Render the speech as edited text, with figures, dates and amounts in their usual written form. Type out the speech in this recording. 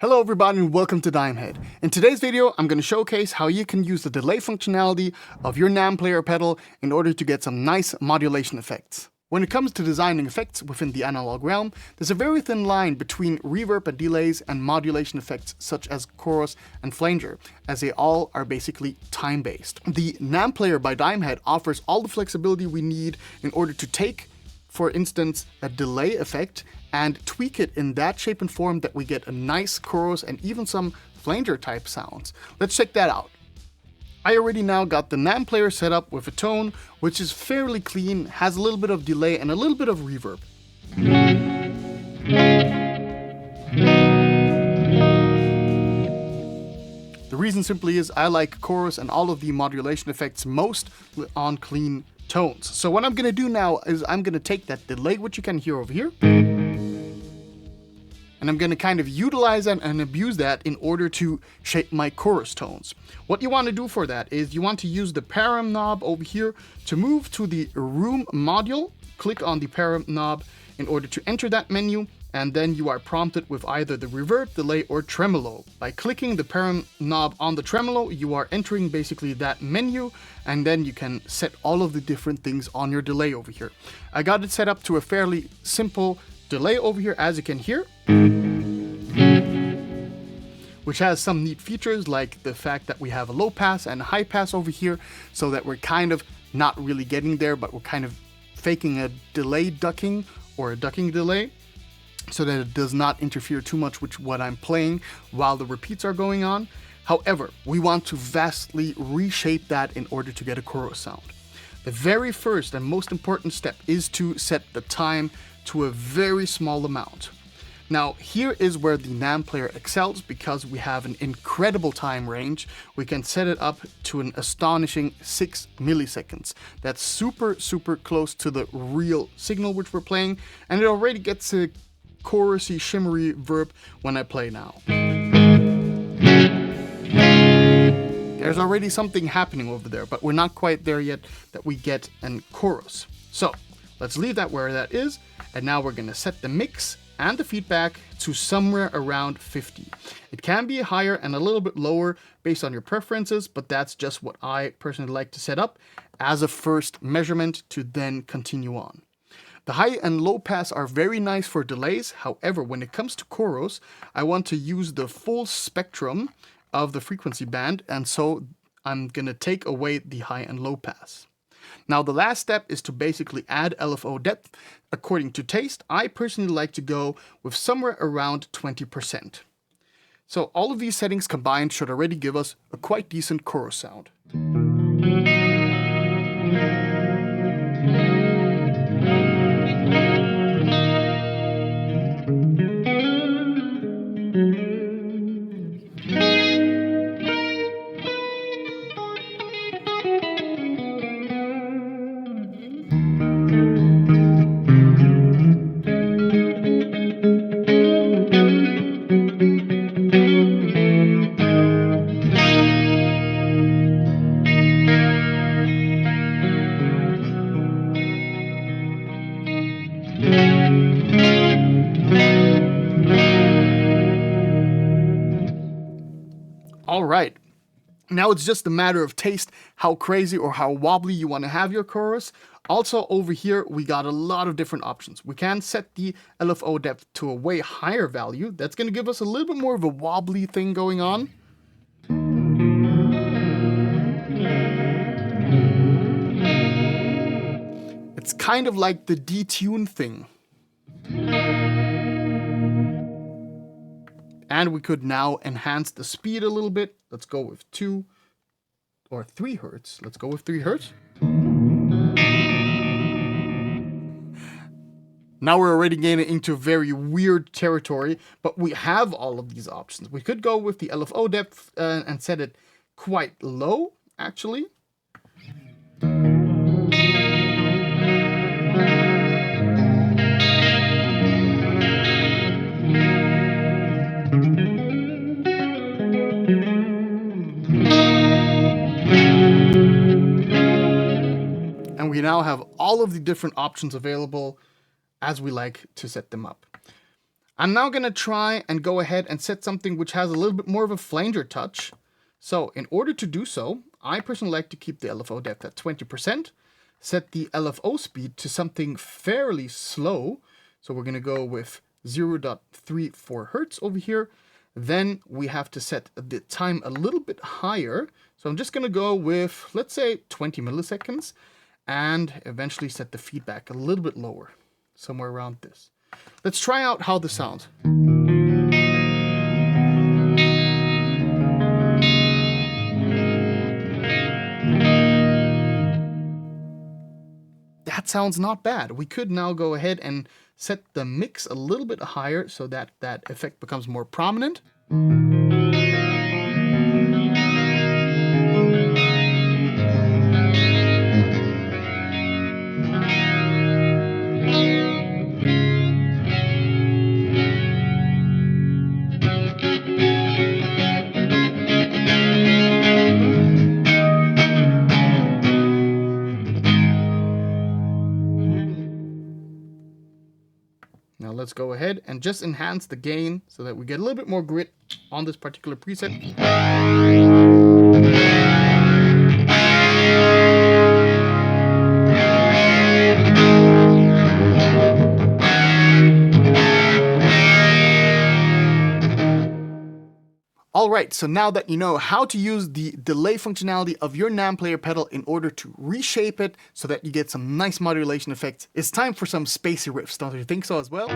Hello everybody and welcome to Dimehead. In today's video, I'm going to showcase how you can use the delay functionality of your NAMM player pedal in order to get some nice modulation effects. When it comes to designing effects within the analog realm, there's a very thin line between reverb and delays and modulation effects such as chorus and flanger, as they all are basically time-based. The NAMM player by Dimehead offers all the flexibility we need in order to take, for instance, a delay effect and tweak it in that shape and form that we get a nice chorus and even some flanger type sounds. Let's check that out. I already now got the NAMM player set up with a tone which is fairly clean, has a little bit of delay and a little bit of reverb. The reason simply is I like chorus and all of the modulation effects most on clean tones. So what I'm going to do now is I'm going to take that delay, which you can hear over here, and I'm going to kind of utilize that and abuse that in order to shape my chorus tones. What you want to do for that is you want to use the param knob over here to move to the room module. Click on the param knob in order to enter that menu, and then you are prompted with either the reverb, delay, or tremolo. By clicking the param knob on the tremolo, you are entering basically that menu, and then you can set all of the different things on your delay over here. I got it set up to a fairly simple delay over here, as you can hear, which has some neat features like the fact that we have a low pass and a high pass over here, so that we're kind of not really getting there, but we're kind of faking a delay ducking or a ducking delay, so that it does not interfere too much with what I'm playing while the repeats are going on. However, we want to vastly reshape that in order to get a chorus sound. The very first and most important step is to set the time to a very small amount. Now, here is where the NAMM player excels because we have an incredible time range. We can set it up to an astonishing 6 milliseconds. That's super close to the real signal which we're playing, and it already gets a chorusy, shimmery verb when I play now. There's already something happening over there, but we're not quite there yet that we get a chorus. So let's leave that where that is, and now we're gonna set the mix and the feedback to somewhere around 50. It can be higher and a little bit lower based on your preferences, but that's just what I personally like to set up as a first measurement to then continue on. The high and low pass are very nice for delays. However, when it comes to chorus, I want to use the full spectrum of the frequency band, and so I'm gonna take away the high and low pass. Now, the last step is to basically add LFO depth. According to taste, I personally like to go with somewhere around 20%. So all of these settings combined should already give us a quite decent chorus sound. All right, now it's just a matter of taste, how crazy or how wobbly you want to have your chorus. Also over here, we got a lot of different options. We can set the LFO depth to a way higher value. That's going to give us a little bit more of a wobbly thing going on. It's kind of like the detune thing. And we could now enhance the speed a little bit. Let's go with 2 or 3 hertz. Let's go with 3 hertz. Now we're already getting into very weird territory, but we have all of these options. We could go with the LFO depth and set it quite low, actually. And we now have all of the different options available as we like to set them up. I'm now going to try and go ahead and set something which has a little bit more of a flanger touch. So in order to do so, I personally like to keep the LFO depth at 20%, set the LFO speed to something fairly slow. So we're going to go with 0.34 hertz over here. Then we have to set the time a little bit higher. So I'm just going to go with, let's say, 20 milliseconds, and eventually set the feedback a little bit lower, somewhere around this. Let's try out how this sounds. That sounds not bad. We could now go ahead and set the mix a little bit higher so that that effect becomes more prominent. Now let's go ahead and just enhance the gain so that we get a little bit more grit on this particular preset. Alright, so now that you know how to use the delay functionality of your NAMM player pedal in order to reshape it so that you get some nice modulation effects, it's time for some Spacey riffs, don't you think so as well?